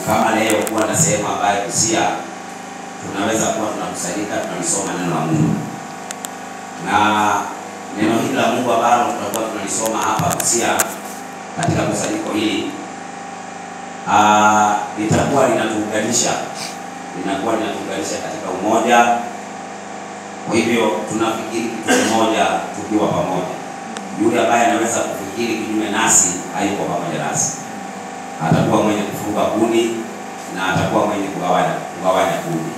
kama leo kuwa na sehemu ambayo Busia tunaweza kuwa tunakusanyika tunalisoma neno la Mungu. Na neno hili la Mungu ambalo tutakuwa tunalisoma hapa Busia katika kusanyiko hili litakuwa linatuunganisha katika umoja. Kwa hivyo tunafikiri kitu kimoja tukiwa pamoja. Yule ambaye anaweza kufikiri kinyume nasi hayuko pamoja nasi. Atakuwa mwenye kufunga kuni na atakuwa mwenye kugawanya kuni.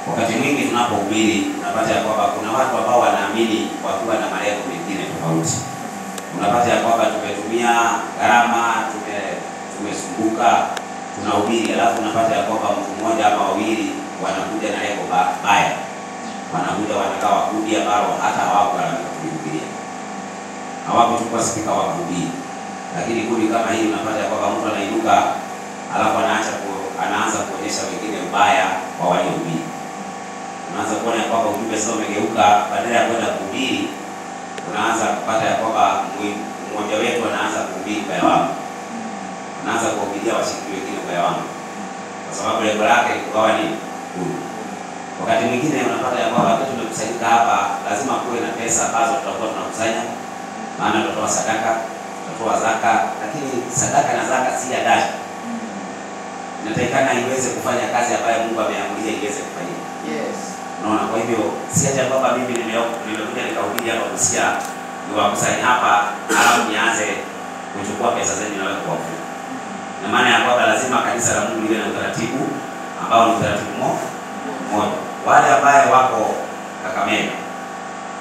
Wakati mwingi tunapohubiri unapata ya kwamba kuna watu ambao wanaamini wakiwa na malengo mengine tofauti. Unapata ya kwamba tumetumia gharama, tumesumbuka, tunahubiri, alafu unapata ya kwamba mtu mmoja ama wawili wanakuja na lengo baya. Wanakuja wanagawa kuni ambao hata hawako wanakuhubiria. Hawakuchukua spika wa kuhubiri. Lakini kuni kama hii unapata ya kwamba mtu anainuka alafu anaanza kuonyesha wengine ubaya kwa waliohubiri. Unaanza kuona kwamba ujumbe sasa umegeuka, badala ya kwenda kuhubiri unaanza kupata ya kwamba mmoja wetu anaanza kuhubiri ubaya wao. Anaanza kuhubiria washiriki wengine ubaya wao. Kwa sababu lengo lake ni kugawa nini? Kuni. Wakati mwingine unapata ya kwamba wakati tumekusanyika hapa lazima kuwe na pesa ambazo tutakuwa tunakusanya. Maana tutatoa sadaka, tutatoa zaka, lakini sadaka na zaka si adai. Inatakikana iweze kufanya kazi ambayo Mungu ameamulia iweze kufanya. Yes. Unaona, kwa hivyo si acha kwamba mimi nimekuja nikahubiri hapa Busia niwakusanye hapa alafu nianze kuchukua pesa zenu na kwa mfuko. Na maana ya kwamba lazima kanisa la Mungu liwe na utaratibu ambao ni utaratibu mmoja. Wale ambao wako Kakamega,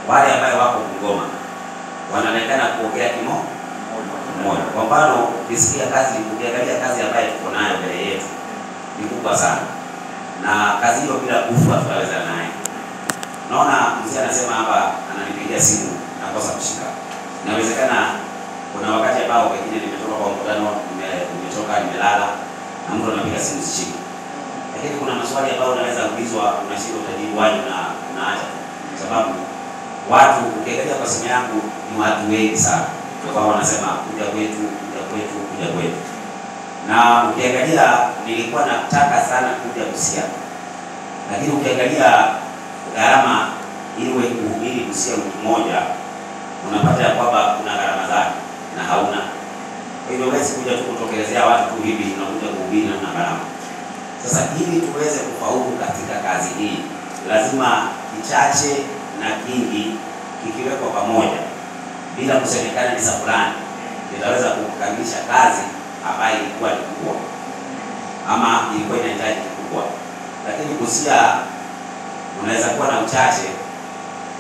wale ambao wako Bungoma wanaonekana kuongea kimoja. Kwa mfano, ukisikia kazi, ukiangalia kazi ambayo tuko nayo mbele yetu ni kubwa sana. Na kazi hiyo bila kufa tutaweza naye. Naona mzee anasema hapa ananipigia simu nakosa kushika. Inawezekana kuna wakati ambao pengine nimetoka kwa mkutano, nimetoka nimelala na mtu anapiga simu sishiki. Lakini kuna maswali ambayo unaweza kuulizwa unashika utajibu wapi na unaacha. Sababu watu ukiangalia kwa simu yangu ni watu wengi sana. Kwa wanasema kuja kwetu. Na ukiangalia nilikuwa nataka sana kuja Busia. Lakini ukiangalia gharama iwe kuhubiri Busia wiki moja, unapata ya kwamba kuna gharama zake na hauna. Kwa hivyo huwezi kuja tu kutokelezea watu tu hivi unakuja kuhubiri na gharama. Sasa ili tuweze kufaulu katika kazi hii, lazima kichache na kingi kikiwekwa pamoja bila kusemekana ni fulani itaweza kukamilisha kazi ambayo ilikuwa ni kubwa ama ilikuwa inahitaji kubwa. Lakini Busia unaweza kuwa na uchache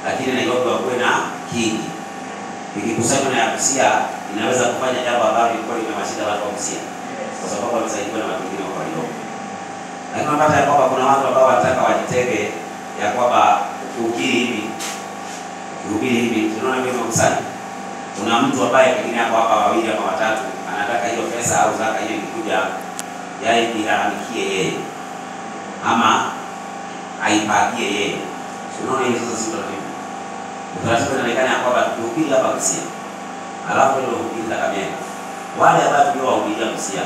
lakini Nairobi wakuwe na kingi. Ikikusanywa na ya Busia inaweza kufanya jambo ambalo lilikuwa limewashinda watu wa Busia kwa sababu wamesaidiwa na watu wengine wa Nairobi. Lakini unapata ya kwamba kuna watu ambao wanataka wajitege ya kwamba ukihubiri hivi tunaona mimi mkusanya. Kuna mtu ambaye pengine hapo hapa wawili ama watatu anataka hiyo pesa au zaka hiyo ikikuja yeye iharamikie yeye ama aipatie yeye. Unaona hizo sasa sio ndio? Utaratibu unaonekana kwamba tukihubiri hapa Busia alafu ndio uhubiri Kakamega. Wale ambao tuliowahubiria Busia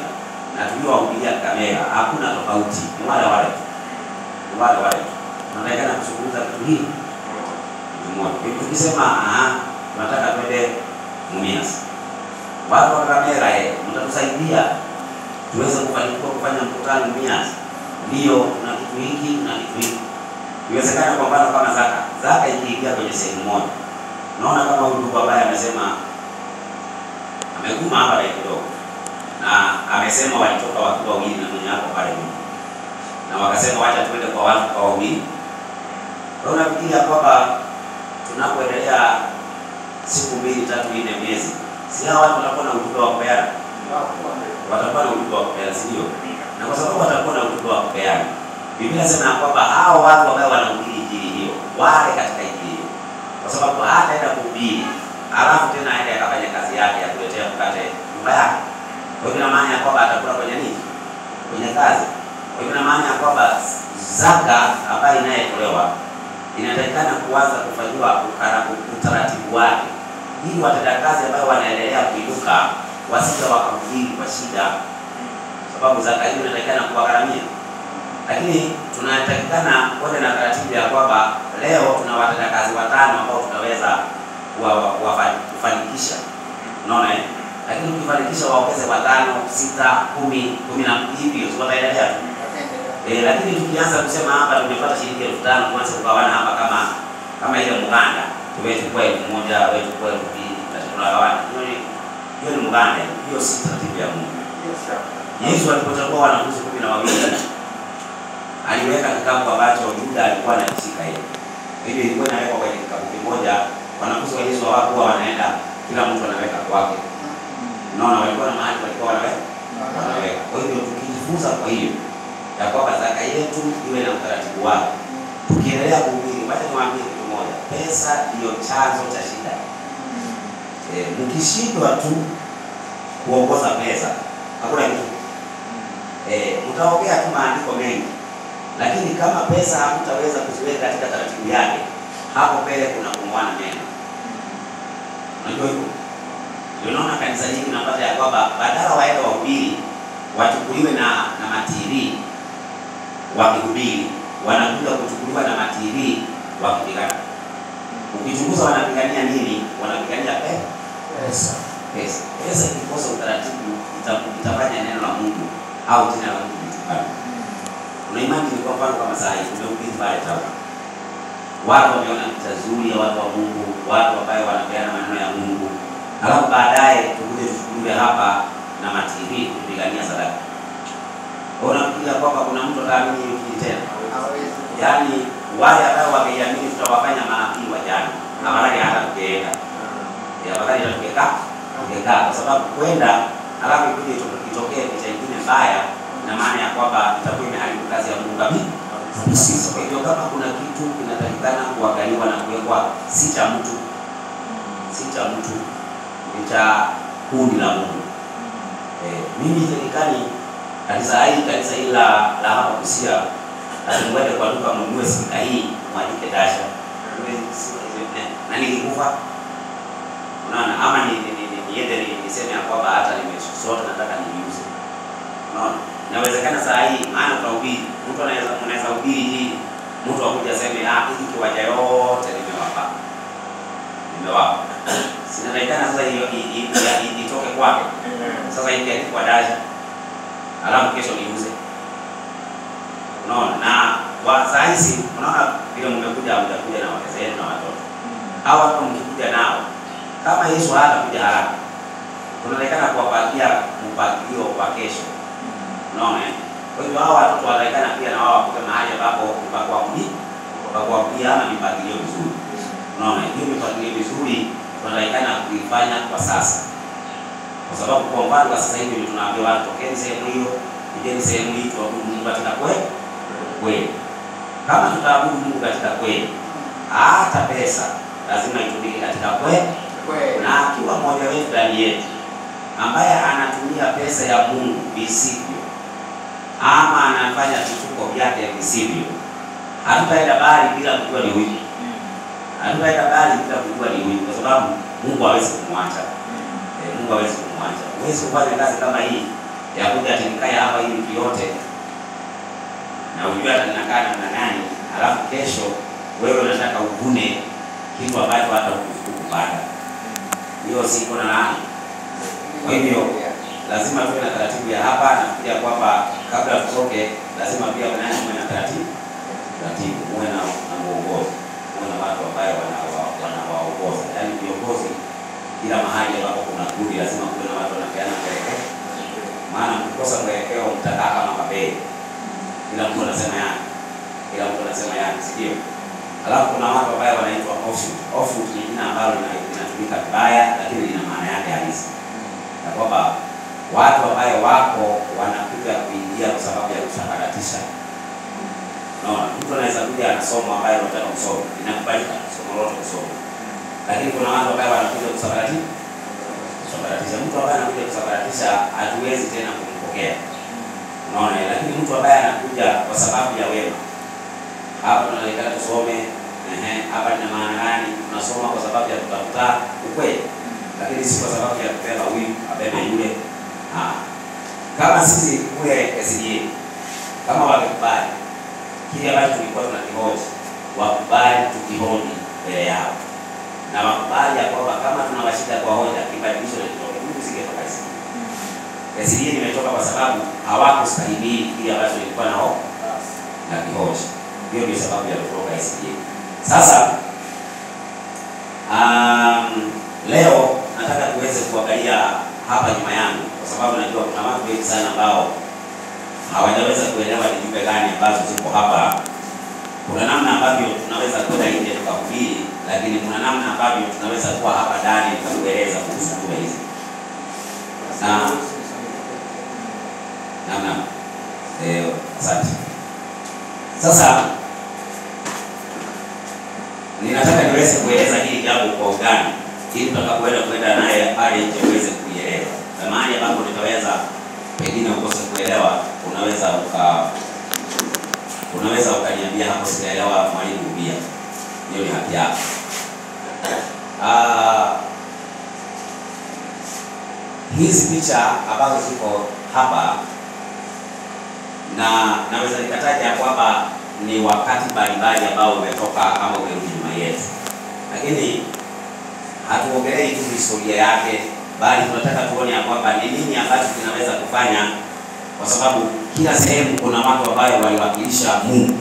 na tuliowahubiria Kakamega hakuna tofauti. Ni wale wale. Tunaonekana kuzungumza kitu hili mmoja. Tukisema tunataka twende Mumias. Watu wa Kakamega mtatusaidia tuweze kufanya mkutano Mumias. Ndio kuna kitu hiki na kitu hiki. Iwezekana kwa mfano kama zaka ikiingia kwenye sehemu moja. Naona kama huyu ndugu ambaye amesema ameguma hapa kidogo. Na amesema walitoka watu wawili na mwenye hapo pale nyuma. Na wakasema wacha twende kwa watu kwa wawili. Kwa nafikiria kwamba tunapoendelea siku 2, 3, 4 miezi, si hao watu watakuwa na ujumbe wa kupeana. Watakuwa na ujumbe wa kupeana, sio? Na kwa sababu watakuwa na ujumbe wa kupeana, Biblia inasema kwamba hao watu ambao wanahubiri injili hiyo wale katika injili hiyo, kwa sababu hataenda kuhubiri alafu tena aende akafanya kazi yake ya kuletea mkate nyumba yake. Kwa hiyo ina maana ya kwamba atakula kwenye nini? Kwenye kazi. Kwa hiyo ina maana ya kwamba zaka ambayo inayotolewa inatakikana kuanza kufanywa utaratibu wake ili watendakazi ambao wanaendelea kuinuka wasije wakahubiri kwa shida. sababu zaka hiyo inatakikana kuwagharamia. Lakini tunatakikana kwenda na taratibu ya kwamba leo tuna watendakazi 5 ambao tutaweza kufanikisha. Unaona eh? Lakini ukifanikisha waongeze 5, 6, 10, 10 hivyo tutaendelea tu. Lakini tukianza kusema hapa tumepata shilingi 5,000 tuanze kugawana hapa kama ile mganda. Tuwechukua 1,000, wewe chukua 2,000, tunagawana. Hiyo ni mganda. Hiyo si taratibu ya Mungu. Yesu alipochagua wanafunzi 12 aliweka kitabu ambacho Yuda alikuwa anakishika yeye. Hivyo ilikuwa inawekwa kwenye kitabu kimoja. Wanafunzi wa Yesu hawakuwa wanaenda kila mtu anaweka kwake. Unaona, walikuwa na mahali walikuwa wanaweka. Kwa hivyo tukijifunza kwa hiyo ya kwamba zaka yetu iwe na utaratibu wake. Tukiendelea kuhubiri, wacha niwaambie kitu moja. Pesa ndio chanzo cha shida. Mkishindwa tu kuongoza pesa, hakuna kitu. Mtaongea tu maandiko mengi. Lakini kama pesa hamtaweza kuziweka katika taratibu yake, hapo mbele kuna kumwana mema. Unajua hivyo? Unaona kanisa hili unapata ya kwamba badala waende wahubiri, wachukuliwe na ma-TV wakihubiri, wanakuja kuchukuliwa na ma-TV wakipigana. Ukichunguza wanapigania nini? Wanapigania pesa. Pesa ikikosa utaratibu itafanya neno la Mungu au jina la Mungu litukane. Una imani ni kwa mfano kama saa hii umehubiri pale tawa. Watu wameona picha nzuri ya watu wa Mungu, watu ambao wanapeana maneno ya Mungu. Alafu baadaye tukuje tuchukuliwe hapa na ma-TV kupigania sadaka. Unafikiria kwamba kuna mtu ataamini hiyo kitu tena? Yaani wale ambao wameiamini tutawafanya manabii wa jana. Afadhali hata tukienda. Afadhali tukikaa kwa sababu kwenda alafu ikuje itokee picha nyingine mbaya, na maana ya kwamba itakuwa imeharibu kazi ya Mungu kabisa. Kwa hivyo kama kuna kitu kinatakikana kuangaliwa na kuwekwa, si cha mtu, ni cha kundi la Mungu. Mimi serikali kanisa hili la hapa Busia, lazima kwa duka mnunue spika hii mwandike dasha. Na nikikufa unaona, ama niende niseme ya kwamba hata nimesota nataka niuze. Unaona? Inawezekana saa hii maana tunahubiri, mtu anaweza hubiri hii, mtu akuja aseme hiki kiwanja yote nimewapa. Sinatakikana sasa hiyo itoke kwake. Sasa hii kwa dasha. Alafu kesho niuze. Unaona? Na saa hizi unaona vile mmekuja na wake zenu na watoto. Hawa watu mkikuja nao, kama Yesu hatakuja haraka, tunatakikana kuwapatia mpangilio kwa kesho. Unaona? Kwa hivyo hawa watoto wanatakikana pia na wao wakute mahali ambapo pakuabudia ama mipangilio vizuri. Unaona? Hiyo mipangilio vizuri tunatakikana kuifanya kwa sasa. Kwa sababu kwa mfano kwa sasa hivi tunaambia watu tokeni sehemu hiyo, kijeni sehemu hii tuabudu Mungu katika kweli. Kama tutaabudu Mungu katika kweli, hata pesa lazima itumike katika kweli. Na akiwa mmoja wetu ndani yetu ambaye anatumia pesa ya Mungu visivyo, ama anafanya vituko vyake visivyo, hatutaenda bali bila kujua ni huyu. Kwa sababu Mungu hawezi kumwacha. Huwezi kufanya kazi kama hii ya kuja atinikae hapa hii wiki yote na ujue hata ninakaa namna gani, alafu kesho wewe unataka uvune kitu ambacho hata ukupanda. Hiyo siko na laana. Kwa hivyo lazima tuwe na taratibu ya hapa, na kufikiria kwamba kabla tutoke lazima pia mwe na taratibu, muwe na mwongozo, muwe na watu ambao wanawaongoza. Yaani viongozi kila mahali ambapo kuna kundi lazima kuwe na watu wanapeana mwelekeo. Maana mkikosa mwelekeo mtakaa kama mabeli. Kila mtu anasema yake, sio? Alafu kuna watu ambao wanaitwa offshoot. Offshoot ni jina ambalo linatumika vibaya, lakini lina maana yake halisi. Na kwamba watu ambao wako wanakuja kuingia kwa sababu ya kusambaratisha. Unaona, mtu anaweza kuja anasoma ambaye anataka kusoma, inakubalika somo lote kusoma. Lakini kuna watu ambao wanakuja kusambaratisha. Mtu ambaye anakuja kusambaratisha hatuwezi tena kumpokea. Unaona, lakini mtu ambaye anakuja kwa sababu ya wema, hapa tunaelekea tusome, hapa ina maana gani? Tunasoma kwa sababu ya kutafuta ukweli, lakini si kwa sababu ya kubeba huyu abebe yule. kama sisi kule SDA kama wakikubali kile ambacho tulikuwa tunakihoji, wakubali tukihoji mbele yao, na wakubali ya kwamba kama tunawashida kwa hoja kibadilisho na kitoke huku singetoka SDA. SDA nimetoka kwa sababu hawakustahimili kile ambacho nilikuwa nao na kihoji. Hiyo ndio sababu ya kutoka SDA. Sasa leo nataka tuweze kuangalia hapa nyuma yangu, kwa sababu najua kuna watu wengi sana ambao hawajaweza kuelewa ni jumbe gani ambazo ziko hapa. Kuna namna ambavyo tunaweza kwenda nje tukahubiri, lakini kuna namna ambavyo tunaweza kuwa hapa ndani tukaeleza kuhusu jumbe hizi. Asante. Sasa ninataka niweze kueleza hili jambo kwa undani ili tutakapoenda naye pale nje uweze kuielewa. Na mahali ambapo nitaweza pengine ukose kuelewa, unaweza ukaniambia hapo sijaelewa mwalimu pia. Hiyo ni haki yako. Hizi picha ambazo ziko hapa na naweza nikataja kwamba ni wakati mbalimbali ambao umetoka ama umerudi nyuma yetu, lakini hatuongelei tu historia yake, bali tunataka tuone ya kwamba ni nini ambacho tunaweza kufanya, kwa sababu kila sehemu kuna watu ambao waliwakilisha Mungu,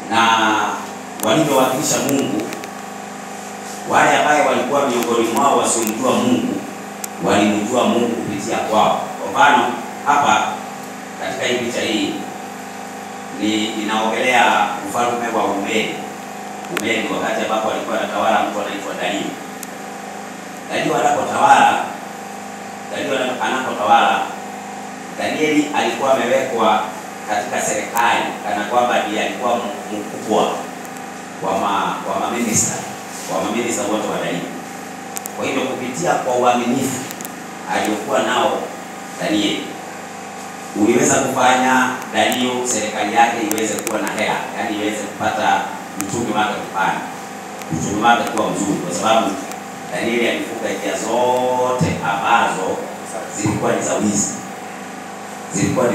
na walivyowakilisha Mungu, wale ambao walikuwa miongoni mwao wasiomjua Mungu walimjua Mungu kupitia kwao. Kwa mfano hapa katika hii picha hii inaongelea ufalme wa Umedi. Umedi wakati ambapo alikuwa anatawala mtu anaitwa Dario. Dario anapotawala, Danieli alikuwa amewekwa katika serikali kana kwamba ndiye alikuwa mkubwa wa maminista wote wa Dario. Kwa hivyo kupitia kwa uaminifu aliokuwa nao Danieli uliweza kufanya Dario serikali yake iweze kuwa na hela, yani iweze kupata uchumi wake kupanda, uchumi wake kuwa mzuri, kwa sababu Danieli alifunga njia zote ambazo zilikuwa ni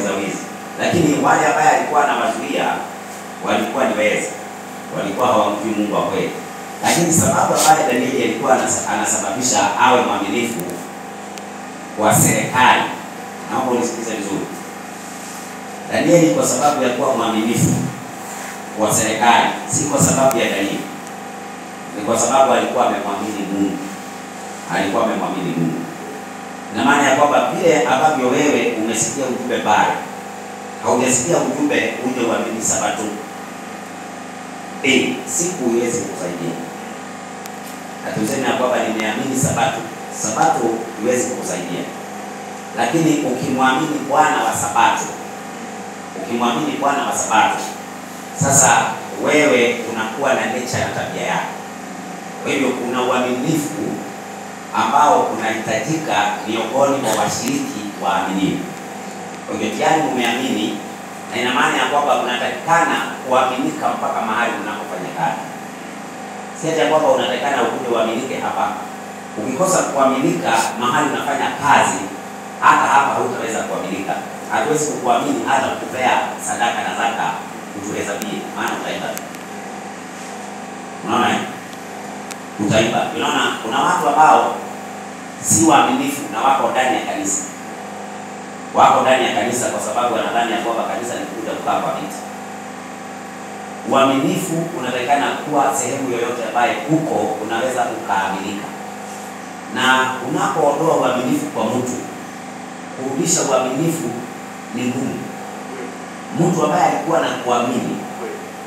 za wizi. Lakini wale ambao alikuwa anawazuia walikuwa ni wezi, walikuwa hawamjui Mungu wa kweli. Lakini sababu ambayo Danieli alikuwa anasababisha awe mwaminifu kwa serikali, naomba unisikilize vizuri. Danieli kwa sababu ya kuwa mwaminifu kwa serikali, si kwa sababu ya Dario, ni kwa sababu alikuwa amemwamini Mungu. Na maana ya kwamba vile ambavyo wewe umesikia ujumbe pale, haujasikia ujumbe uje uamini Sabato, siku iweze kukusaidia. Hatusemi kwamba nimeamini Sabato iweze kukusaidia. Lakini ukimwamini Bwana wa Sabato, sasa wewe unakuwa na nature na tabia yako. Kwa hivyo kuna uaminifu ambao unahitajika miongoni mwa washiriki waaminifu. Kwa hivyo tayari umeamini, na ina maana ya kwamba unatakikana kuaminika mpaka mahali unapofanya kazi. Si ati kwamba unatakikana ukuje uaminike hapa. Ukikosa kuaminika mahali unafanya kazi, hata hapa hutaweza kuaminika. Hatuwezi kukuamini hata kukupea sadaka na zaka utuhesabie, maana utaiba. Unaona utaiba. Unaona kuna watu ambao si waaminifu na wako ndani ya kanisa, kwa sababu wanadhani ya kwamba kanisa ni kuja kukaa kwa miti. Uaminifu unatakikana kuwa sehemu yoyote ambaye huko unaweza ukaaminika. Na unapoondoa uaminifu kwa mtu, kurudisha uaminifu ni ngumu. Mtu ambaye alikuwa na kuamini,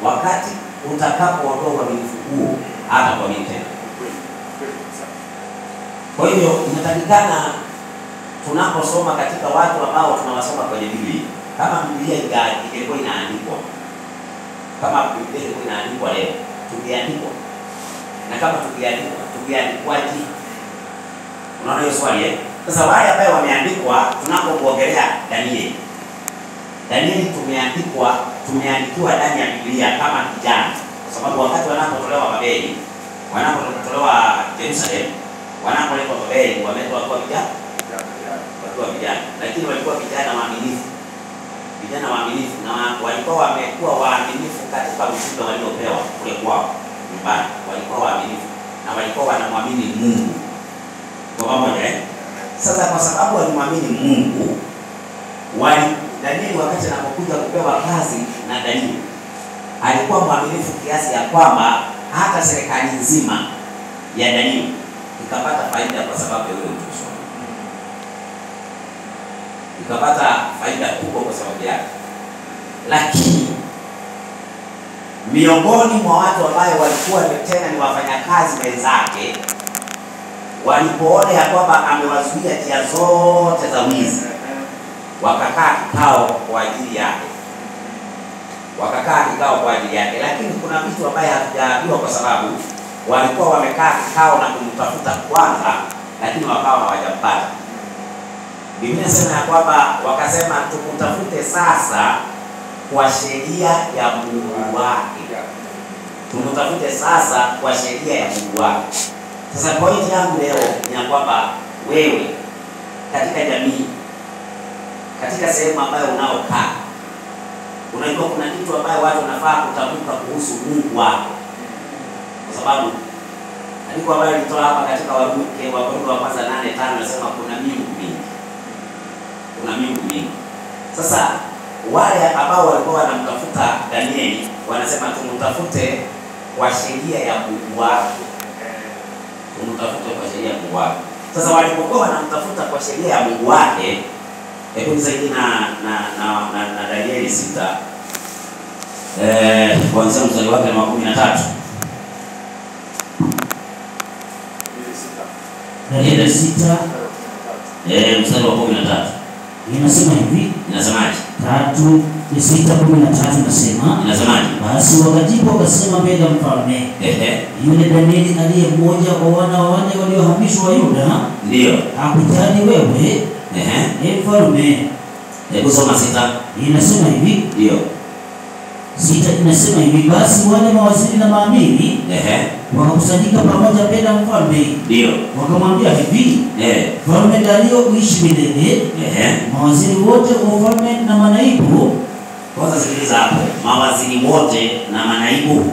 wakati utakapoondoa uaminifu huo, hata kuamini tena. Kwa hivyo inatakikana tunaposoma katika watu ambao tunawasoma kwenye Biblia, kama Biblia ingekuwa inaandikwa, leo, tungeandikwa. Na kama tungeandikwaje? Unaona hiyo swali Sasa wale ambao wameandikwa, tunapokuongelea Danieli tumeandikiwa ndani ya Biblia kama kijana, kwa sababu wakati wanapotolewa Babeli, wanapotolewa Jerusalem, wanapoletwa Babeli, wameletwa kwa vijana wakiwa vijana, lakini walikuwa vijana waaminifu. Vijana waaminifu, na walikuwa wamekuwa waaminifu katika ujumbe waliopewa kule kwao nyumbani. Walikuwa waaminifu na walikuwa wanamwamini Mungu. Kwa pamoja Sasa kwa sababu walimwamini Mungu, Danieli wakati anapokuja kupewa kazi na Danieli alikuwa mwaminifu kiasi ya kwamba hata serikali nzima ya Danieli ikapata faida kwa sababu ya yule mtumishi. Ikapata faida kubwa kwa sababu yake. Lakini miongoni mwa watu ambao walikuwa tena ni wafanyakazi wenzake, walipoona ya kwamba amewazuia njia zote za wizi, wakakaa kikao kwa ajili yake. Lakini kuna vitu ambaye hatujaambiwa kwa sababu walikuwa wamekaa kikao na kumtafuta kwanza, lakini wakawa hawajampata. Biblia inasema ya kwamba wakasema tukutafute sasa kwa sheria ya Mungu wake. Tumtafute sasa kwa sheria ya Mungu wake. Sasa pointi yangu leo ni kwamba wewe katika jamii, katika sehemu ambayo unaokaa, unajua kuna kitu ambayo watu wanafaa kutamka kuhusu Mungu wako. Kwa sababu andiko ambalo lilitoa hapa katika Wakorintho wa kwanza 8:5 nasema kuna miungu mingi. Kuna miungu mingi. Sasa wale ambao walikuwa wanamtafuta Danieli wanasema tumtafute kwa sheria ya Mungu wake. Tumtafute kwa sheria ya Mungu wake. Sasa walipokuwa wanamtafuta kwa sheria ya Mungu wake, hebu nisaidie na Danieli 6. Kuanzia mstari wake wa 13. Danieli 6 mstari wa 13. inasema hivi. Inasemaje? 6:13 nasema. Inasemaje? Basi wakajibu wakasema mbele ya mfalme, yule Danieli aliye mmoja wa wana wa wale waliohamishwa Yuda, ndio hakujali wewe, mfalme. Hebu soma 6. Inasema hivi. Ndio. 6 inasema hivi, basi wale mawaziri na maamiri wakakusanyika pamoja mbele ya mfalme. Ndio. Wakamwambia hivi, Mfalme Dario uishi milele. Mawaziri wote wa ufalme na manaibu. Kwanza sikiliza hapo. Mawaziri wote na manaibu,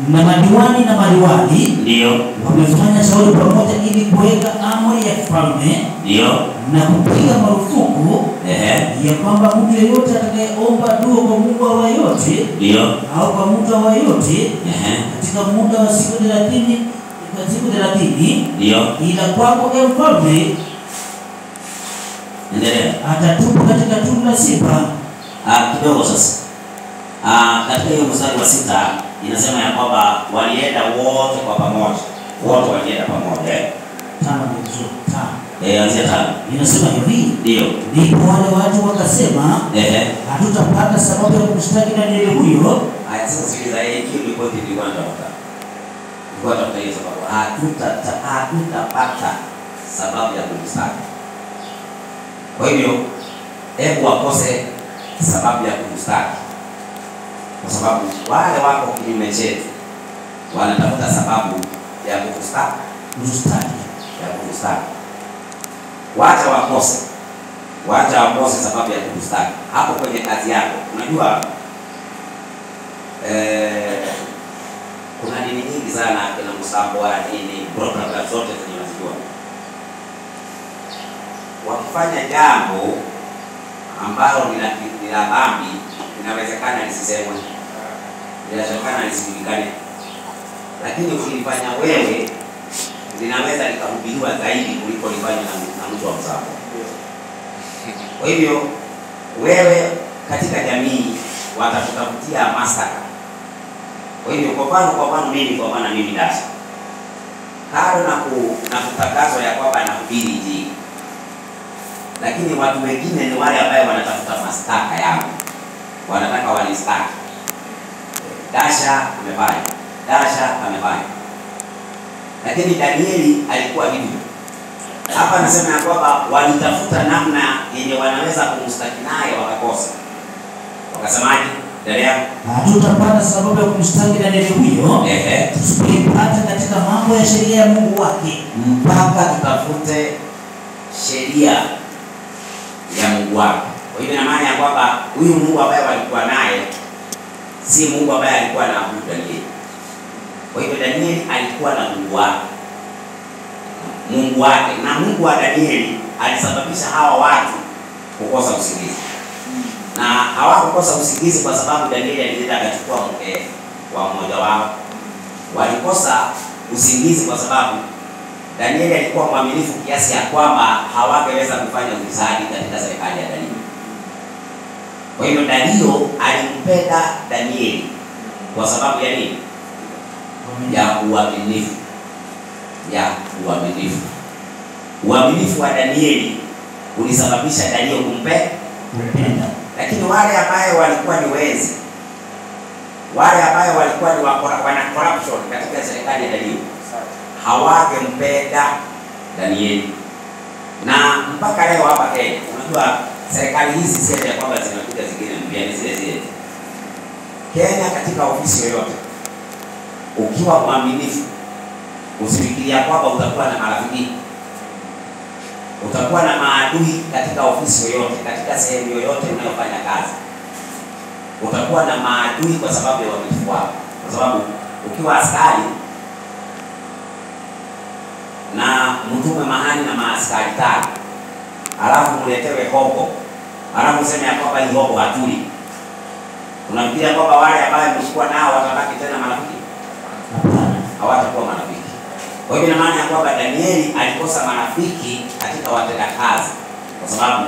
na madiwani na maliwali, ndio, wamefanya shauri pamoja ili kuweka amri ya mfalme, ndio, na kupiga marufuku ya kwamba mtu yeyote atakayeomba dua kwa Mungu awayote, ndio, au kwa mtu awayote katika muda wa siku 30, ndio, ila kwako mfalme, endelea, atatupa katika tundu la simba. Kidogo sasa. Katika hiyo mstari wa 6 inasema ya kwamba walienda wote kwa pamoja. Wote walienda pamoja. Anzia 5. Inasema hivi. Ndio. Ndipo wale watu wakasema, hatutapata sababu ya kumshtaki Danieli huyo. Haya sasa sikiliza, hiyo ni pointi nilikuwa nataka. Nilikuwa nataka hiyo sababu. Hatutapata sababu ya kumshtaki. Kwa hivyo hebu wakose sababu ya kumshtaki. Kwa sababu wale wako kinyume chetu wanatafuta sababu ya kumshtaki. Wacha wakose sababu ya kumshtaki hapo kwenye kazi yako. Unajua kuna dini nyingi sana, kuna msambo wa dini, program zote zinazojua wakifanya jambo ambalo ni la dhambi, inawezekana lisisemwe, inawezekana lisijulikane, lakini ukilifanya wewe linaweza likahubiriwa zaidi kuliko lifanywe na mtu wa msambo. Kwa hivyo wewe katika jamii watakutafutia mashtaka. Kwa hivyo kwa mfano mimi Dasha, karo na kutangazwa ya kwamba nahubiri Injili, lakini watu wengine ni wale ambao wanatafuta mashtaka yangu, wanataka wanishtaki. Dasha amefanya. Lakini Danieli alikuwa hivi. Hapa anasema ya kwamba walitafuta namna yenye wanaweza kumshtaki naye wakakosa. Wakasemaje? Endelea. Hatutapata sababu ya kumshtaki Danieli huyo, tusipopata katika mambo ya sheria ya Mungu wake, mpaka tutafute sheria ya Mungu wake. Kwa hivyo ina maana ya kwamba huyu Mungu ambaye walikuwa naye si Mungu ambaye alikuwa anaabudu Danieli. Kwa hivyo Danieli alikuwa na Mungu wake. Mungu wake, na Mungu wa Danieli alisababisha hawa watu kukosa usingizi. Na hawakukosa usingizi kwa sababu Danieli alienda akachukua mke wa mmoja wao. Walikosa usingizi kwa sababu Danieli alikuwa mwaminifu kiasi ya kwamba hawangeweza kufanya ufisadi katika serikali ya Dario. Kwa hiyo Dario alimpenda Danieli kwa sababu ya nini? Ya uaminifu. Uaminifu wa Danieli ulisababisha Dario kumpenda. Lakini wale ambao walikuwa ni wezi, wale ambao walikuwa ni wana corruption katika serikali ya Dario, hawangempenda Danieli. Na mpaka leo hapa Kenya, unajua serikali hizi sio ya kwamba zinakuja zingine mpya, ni zile zile. Kenya katika ofisi yoyote, ukiwa mwaminifu, usifikiria kwamba utakuwa na marafiki, utakuwa na maadui katika ofisi yoyote, katika sehemu yoyote unayofanya kazi. Utakuwa na maadui kwa sababu ya uaminifu wako. Kwa sababu ukiwa askari na mtume mahali na maaskari tano, alafu mletewe hogo, alafu useme ya kwamba hii hogo hatuli, unafikiria kwamba wale ambao mlikuwa nao watabaki tena marafiki? Hapana, hawatakuwa marafiki. Kwa hivyo ina maana ya kwamba Danieli alikosa marafiki katika watendakazi, kwa sababu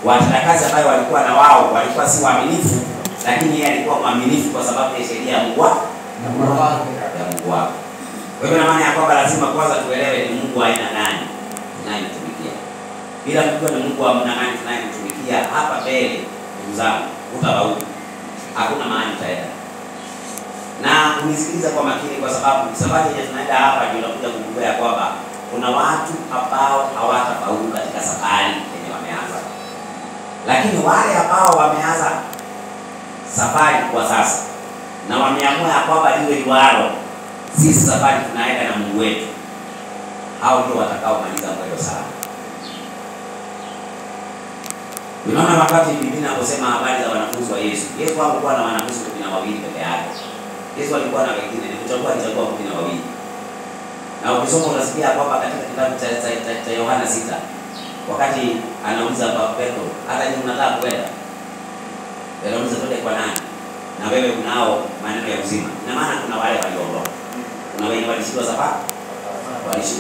watendakazi ambao walikuwa na wao walikuwa si waaminifu, lakini yeye alikuwa mwaminifu kwa sababu ya sheria ya Mungu wake. Kwa hivyo ina maana ya kwamba lazima kwanza tuelewe ni Mungu aina gani tunayemtumikia. Bila kujua ni Mungu wa aina gani tunayemtumikia, hapa mbele ndugu zangu utabaudi, hakuna mahali utaenda. Na unisikiliza kwa makini, kwa sababu safari yenye tunaenda hapa ndio unakuja kugundua ya kwamba kuna watu ambao hawatafaulu katika safari yenye wameanza. Lakini wale ambao wameanza safari kwa sasa na wameamua ya kwamba liwe liwalo, sisi safari tunaenda na Mungu wetu, hao ndio watakaomaliza mwendo sana. Unaona wakati Biblia inaposema habari za wanafunzi wa Yesu, Yesu hakuwa na wanafunzi 12 peke yake. Yesu alikuwa na wengine, ni kuchagua 12. Na ukisoma unasikia kwamba katika kitabu cha Yohana 6, wakati anauliza kwa Petro, hata nyinyi mnataka kwenda? Anauliza twende kwa nani? Na wewe unao maneno ya uzima. Ina maana kuna wale walioondoka. Kuna wale walishindwa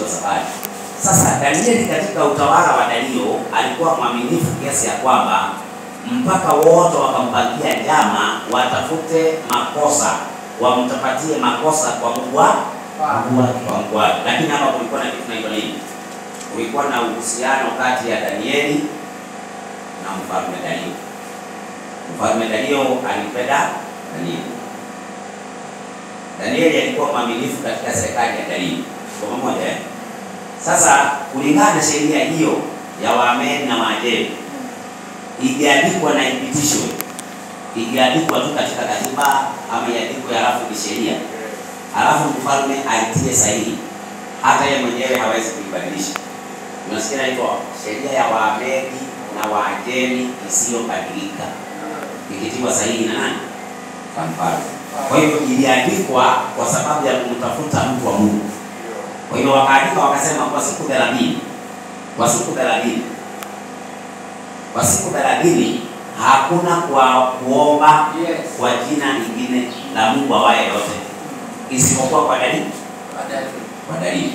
safari. Sasa Danieli katika utawala wa Dario alikuwa mwaminifu kiasi ya kwamba mpaka wote wakampangia njama watafute makosa, wamtapatie makosa kwa Mungu wake. Lakini hapa kulikuwa na kitu kinaitwa nini? Kulikuwa na uhusiano kati ya Danieli na mfalme Dario. Mfalme Dario alimpenda Danieli. Danieli alikuwa mwaminifu katika serikali ya Dario. Kwa pamoja. Sasa kulingana na sheria hiyo ya Waamedi na Waajemi, ikiandikwa na ipitishwe, ikiandikwa tu katika katiba ama iandikwe halafu ni sheria, halafu mfalme aitie sahihi, hata yeye mwenyewe hawezi kuibadilisha. Unasikia inaitwa sheria ya Waamedi na Waajemi isiyobadilika, ikitiwa sahihi na nani? Kwa mfalme. Kwa hiyo iliandikwa kwa sababu ya kumtafuta mtu wa Mungu. Kwa hiyo wakaandika wakasema kwa siku 30. Kwa siku 30 hakuna kuomba kwa jina lingine la Mungu awaye yote isipokuwa kwa dalili.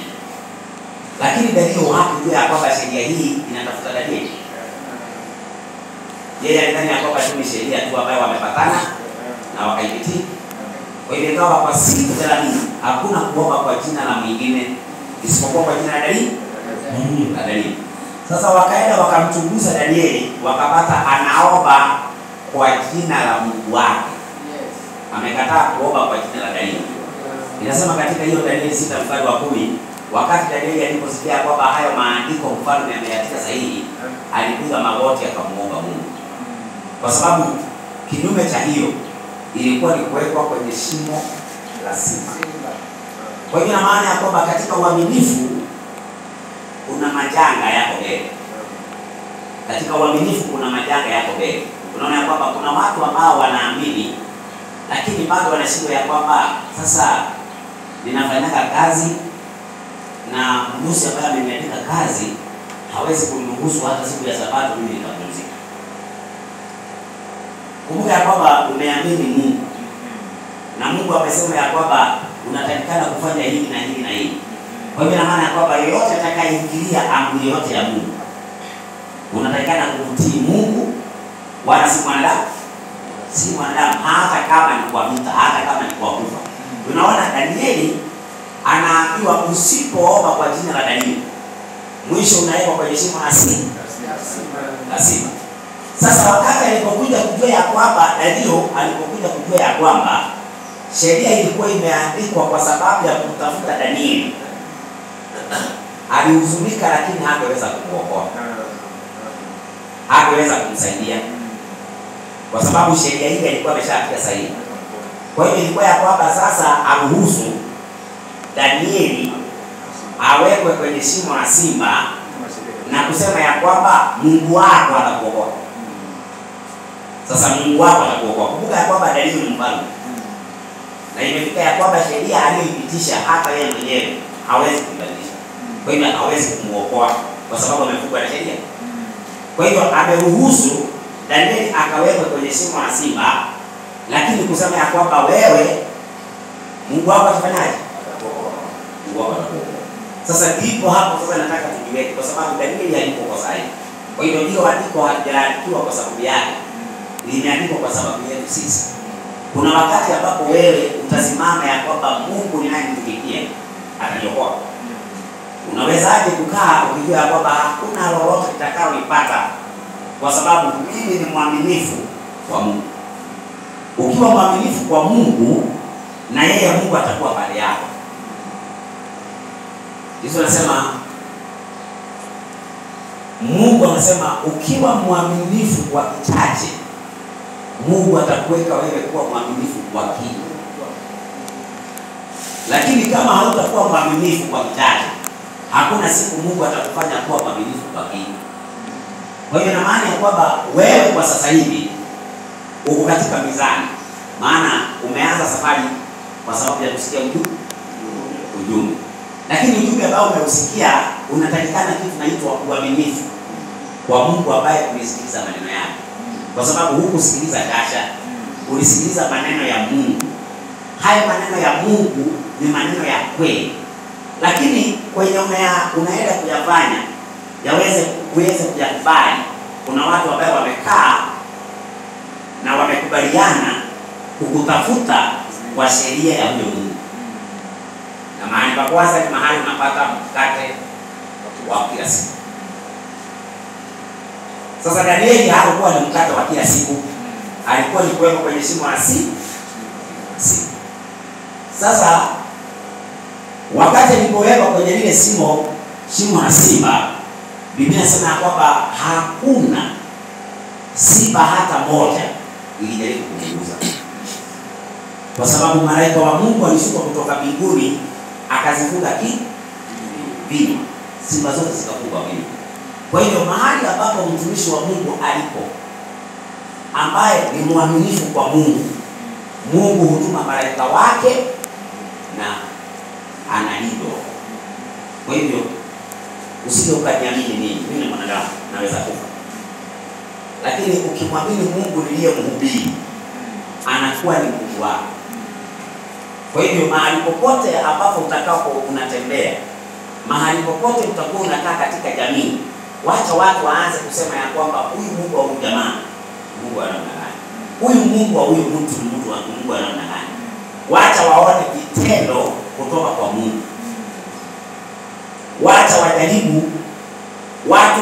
Lakini Dario hakujua ya kwamba sheria hii inatafuta dalili. Yeye alidhani ya kwamba ni sheria tu ambayo wamepatana na wakaipitia. Kwa hiyo ikawa kwa siku 30 hakuna kuomba kwa jina la mwingine isipokuwa kwa jina la dalili. Sasa wakaenda wakamchunguza Danieli, wakapata anaomba kwa jina la Mungu wake. Amekataa kuomba kwa jina la dalili. Inasema katika hiyo Danieli 6:10, wakati Danieli aliposikia kwamba hayo maandiko mfalme ameyatia sahihi, alipiga magoti akamuomba Mungu. Kwa sababu kinyume cha hiyo ilikuwa ni kuwekwa kwenye shimo la simba. Kwa hiyo ina maana ya kwamba katika uaminifu kuna majanga yako mbele. katika uaminifu kuna majanga yako mbele. Unaona ya kwamba kuna watu ambao wanaamini lakini bado wanashindwa ya kwamba sasa ninafanyaga kazi na mruhusi ambaye ameniandika kazi hawezi kuniruhusu hata siku ya Sabato mimi nikapumzika. Kumbuka ya kwamba umeamini Mungu. Na Mungu amesema ya kwamba unatakikana kufanya hili na hili na hili. Kwa hivyo ina maana ya kwamba yeyote atakayeingilia amri yote ya Mungu unatakikana kumtii Mungu wala si mwanadamu. Si mwanadamu, hata kama ni kwa vita, hata kama ni kwa kufa. Tunaona Danieli anaambiwa usipoomba kwa jina la Danieli, mwisho unawekwa kwenye shimo la simba. Sasa wakati alipokuja kujua ya kwamba alipokuja kujua ya kwamba sheria ilikuwa imeandikwa kwa sababu ya kumtafuta Danieli, alihuzunika, lakini hakuweza kumuokoa. Hakuweza kumsaidia kwa sababu sheria ile ilikuwa imeshapiga sahihi. Kwa hiyo ilikuwa ya kwamba sasa aruhusu Danieli awekwe kwenye shimo la simba na kusema ya kwamba Mungu wako atakuokoa. Sasa Mungu wako atakuokoa. Kumbuka ya kwamba Danieli ni mfalme. Na imefika ya kwamba sheria aliyoipitisha hata yeye mwenyewe hawezi kubadilisha. Kwa hivyo hawezi kumuokoa kwa sababu amefungwa na sheria. Kwa hivyo ameruhusu Danieli akawekwa kwenye shimo la simba, lakini kusema ya kwamba wewe Mungu wako atafanyaje? Mungu wako atakuokoa. Sasa ndipo hapo sasa nataka tujiweke, kwa sababu Danieli alikuwa kwa sahihi. Kwa hivyo ndio andiko halijaandikwa kwa sababu yake, limeandikwa kwa sababu yetu sisi. Kuna wakati ambapo wewe utasimama ya kwamba Mungu ninayemtumikia ataniokoa. Unawezaje kukaa ukijua ya kwamba hakuna lolote litakalolipata kwa sababu mimi ni mwaminifu kwa Mungu? Ukiwa mwaminifu kwa Mungu, na yeye Mungu atakuwa pale yako. Yesu anasema, Mungu anasema ukiwa mwaminifu kwa kichache, Mungu atakuweka wewe kuwa mwaminifu kwa kingi. Lakini kama hautakuwa mwaminifu kwa kichache, hakuna siku Mungu atakufanya kuwa mwaminifu kwa kingi. Kwa hiyo ina maana ya kwamba wewe kwa sasa hivi uko katika mizani, maana umeanza safari kwa sababu ya kusikia ujumbe. Lakini ujumbe ambao umeusikia unatakikana kitu kinaitwa uaminifu kwa Mungu ambaye ulisikiliza maneno yake. Kwa sababu hukusikiliza kasha, ulisikiliza maneno ya Mungu. Haya maneno ya Mungu ni maneno ya kweli. Lakini kwenye unaenda kuyafanya uweze kuyakubali, kuna watu ambao wamekaa na wamekubaliana kukutafuta kwa sheria ya huyo Mungu. Na mahali pa kwanza ni mahali unapata mkate wa kila siku. Sasa Danieli hakuwa ni mkate wa kila siku, alikuwa ni kuwekwa kwenye shimo la simba. Sasa wakati alipowekwa kwenye lile shimo la simba, Biblia inasema kwamba hakuna simba hata moja ilijaribu kumgusa, kwa sababu malaika wa Mungu alishuka kutoka mbinguni akazifunga vinywa, simba zote zikafungwa vinywa. Kwa hiyo mahali ambapo mtumishi wa Mungu alipo, ambaye ni mwaminifu kwa Mungu, Mungu hutuma malaika wake na analindwa. Kwa hivyo usije ukaniamini mimi ni mwanadamu, naweza kufa. Lakini ukimwamini Mungu niliyemhubiri, anakuwa ni Mungu wako. Kwa hivyo mahali popote ambapo utakapo unatembea, mahali popote utakuwa unakaa katika jamii, wacha watu waanze kusema ya kwamba huyu Mungu wa huyu jamaa, Mungu wa namna gani? Huyu Mungu wa huyu mtu, Mungu wa namna gani? Wacha waone vitendo kutoka kwa Mungu. Wacha wajaribu watu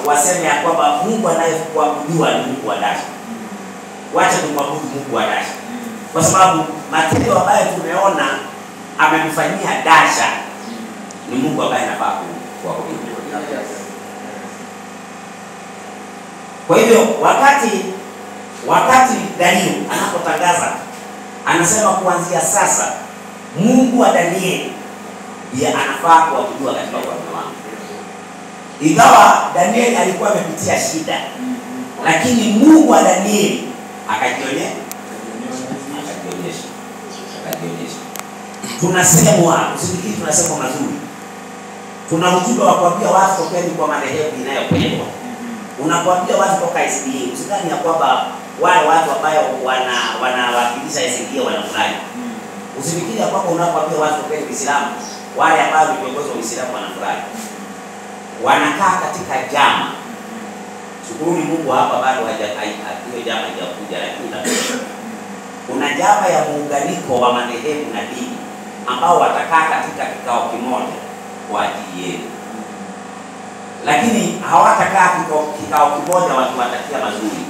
waseme ya kwamba Mungu anayekuabudiwa ni Mungu wa dasha. Wacha kumwabudu Mungu wa dasha, kwa sababu matendo ambayo tumeona amemfanyia dasha ni Mungu ambaye anafaa kuabudiwa. Kwa hivyo wakati Danieli anapotangaza, anasema kuanzia sasa Mungu wa Danieli ndiye anafaa kuabudiwa katika ufalme wangu. Ingawa Danieli alikuwa amepitia shida, lakini Mungu wa Danieli akajionyesha. Tunasemwa, usifikiri tunasema mazuri. Tuna ujumbe wa kuambia watu tokeni kwa madhehebu inayopendwa. Unapoambia watu toka SDA, usidhani ya kwamba wale watu ambao wanawakilisha SDA wanafurahi. Usifikiri ya kwamba unapoambia watu tokeni Uislamu, wale ambao ni viongozi wa Uislamu wanafurahi. Wanakaa katika jama. Shukuruni Mungu hapa bado hiyo jama haijakuja, lakini kuna jama ya muunganiko wa madhehebu na dini ambao watakaa katika kikao kimoja kwa ajili yenu. Lakini hawatakaa kikao kimoja wakiwatakia mazuri.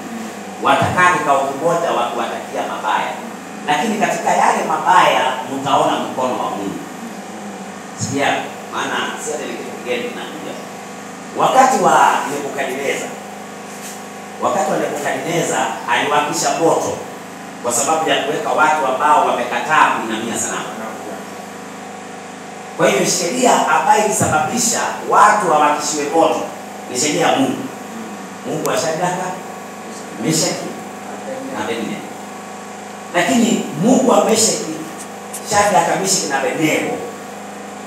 Watakaa kikao kimoja wakiwatakia mabaya. Lakini katika yale mabaya mtaona mkono wa Mungu. Sikia, maana sio ile kitu kingine kinakuja. Wakati wa Nebukadneza aliwakisha moto kwa sababu ya kuweka watu ambao wamekataa kuinamia sanamu. Kwa hiyo sheria ambayo ilisababisha watu hawakishiwe moto ni sheria ya Mungu. Mungu wa Shadraka, Meshaki na Abednego. Lakini Mungu wa Meshaki, Shadraka, Meshaki na Abednego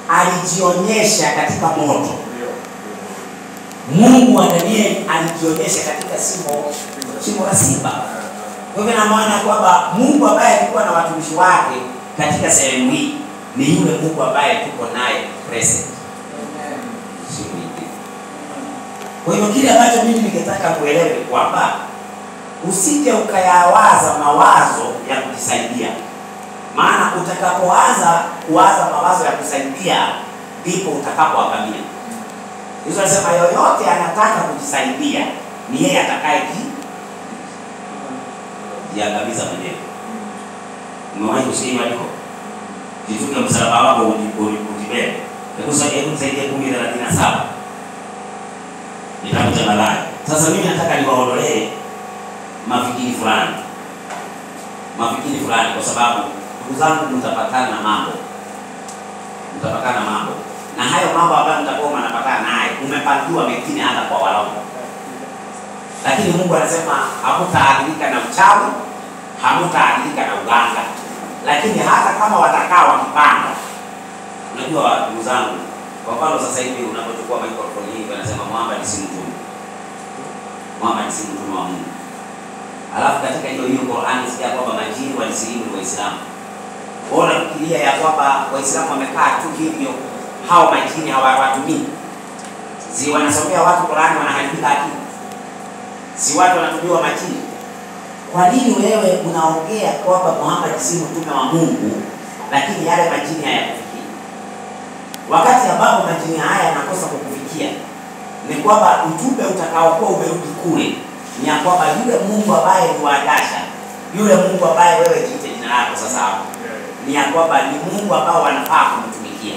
alijionyesha katika moto. Mungu wa Danieli alijionyesha katika shimo la simba. Kwa hivyo na maana kwamba Mungu ambaye alikuwa na watumishi wake katika sehemu hii ni yule Mungu ambaye tuko naye present. Kwa hivyo kile ambacho mimi ningetaka kuelewe ni kwamba usije ukayawaza mawazo ya kujisaidia. Maana utakapoanza kuwaza mawazo ya kusaidia ndipo utakapoangamia. Yesu anasema yoyote anataka kujisaidia ni yeye atakayejiangamiza mwenyewe. Umewahi kusikia maandiko? Jifunge msalaba wako ujibebe. Hebu nisaidie 10:37. Nitakuja malaya. Sasa mimi nataka niwaondolee mafikiri fulani kwa sababu ndugu zangu mtapatana na mambo. Na hayo mambo ambayo mtakuwa mnapatana naye umepangiwa mengine hata kwa walaumu. Lakini Mungu anasema hamtaadhirika na uchawi, hamtaadhirika na uganga. Lakini hata kama watakaa wakipanga, unajua ndugu zangu, kwa mfano sasa hivi unapochukua microphone hii wanasema Muhammad si mtume. Muhammad si mtume wa Mungu. Alafu katika hiyo Qur'an sikia kwamba majini walisilimu Waislamu. Bora fikiria ya kwamba Waislamu wamekaa tu hivyo, hao majini hawawatumii. Si wanasomea watu Qur'an wanaharibika akili. Si watu wanatumiwa majini. Kwa nini wewe unaongea kwamba Muhammad si mtume wa Mungu lakini yale majini hayakufikia? Wakati ambapo majini haya yanakosa kukufikia ni kwamba ujumbe utakaokuwa umerudi kule ni ya kwamba yule Mungu ambaye ni wadasha, yule Mungu ambaye wewe jiite jina lako sasa hapo, ni ya kwamba ni Mungu ambao wanafaa kumtumikia.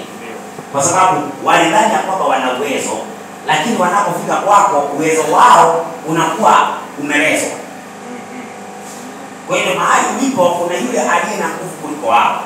Kwa sababu walidhani ya kwamba wana uwezo, lakini wanapofika kwako uwezo wao unakuwa umelezwa. Kwa hiyo mahali ulipo kuna yule aliye na nguvu kuliko wao.